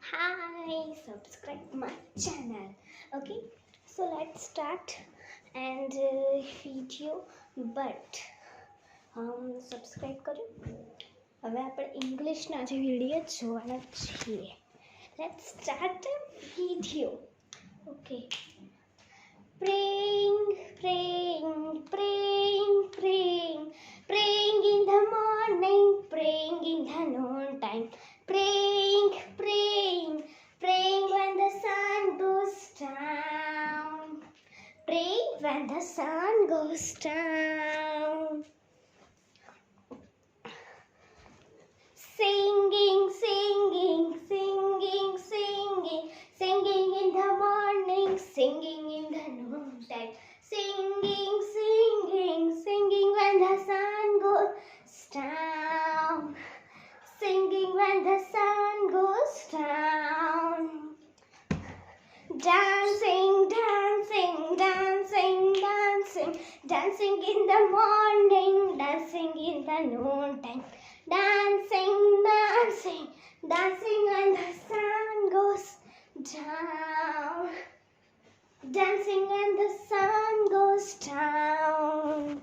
Hi, subscribe my channel. Okay, so let's start and video. But subscribe કર્યું. હવે આપણે ઇંગ્લિશના જે વિડીયો જોવાના છીએ. Let's start the video. Okay. Praying, praying, praying, praying, praying in the morning, praying in the noontime, praying, praying, praying when the sun goes down, praying when the sun goes down, singing, singing, singing, singing, singing in the morning, singing in the noontime, singing, singing, singing when the sun goes down, singing when the sun goes down, dancing, dancing, dancing, dancing, dancing in the morning, dancing in the noontime, dancing, dancing, dancing when the sun goes down, dancing when the sun goes down,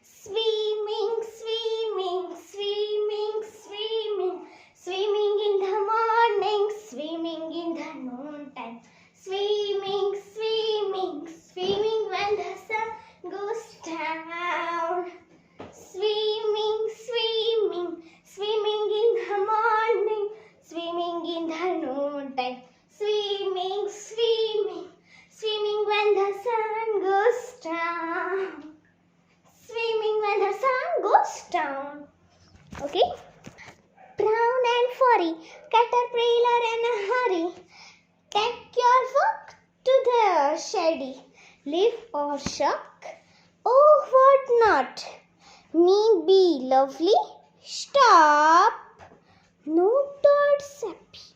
swimming, swimming, swimming, swimming, swimming in the morning, swimming in the noontime, swimming, swimming, swimming when the sun goes down, swimming, swimming, swimming in the morning, swimming in the noontime, swimming, swimming, swimming when the sun goes down, swimming when the sun goes down. Okay? Brown and furry, caterpillar in a hurry, take your work to the shady, leaf or shuck, oh what not, me be lovely, stop, no bird sappy,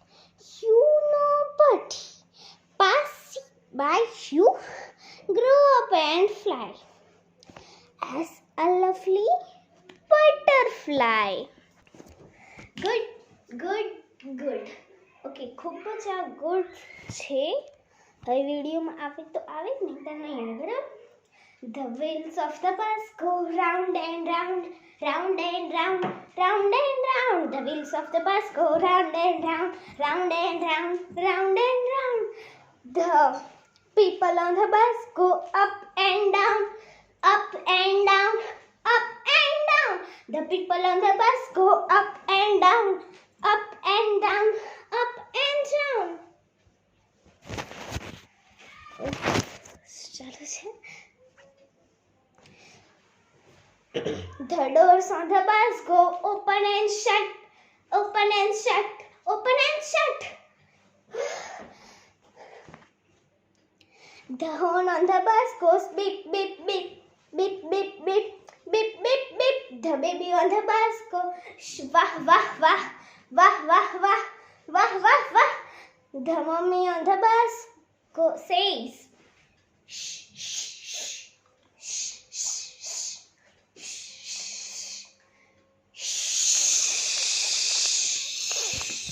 you know buddy, pass by you, grow up and fly, as a lovely butterfly. Good, good, good. Okay, ખૂબ જ આ good છે. હવે વિડીયોમાં આવે તો આવે જ નહીં તો નહીં આવે, બરાબર? The wheels of the bus go round and round, round and round, round and round. The wheels of the bus go round and round, round and round, round and round. The people on the bus go up and down, up and down, up and down. The people on the bus go up and down, up and down, up and down. ચાલુ છે. The doors on the bus go open and shut, open and shut, open and shut. The horn on the bus goes beep, beep, beep, beep, beep, beep, beep, beep, beep. The baby on the bus goes wah, wah, wah, wah, wah, wah, wah, wah, wah. The mommy on the bus says shh.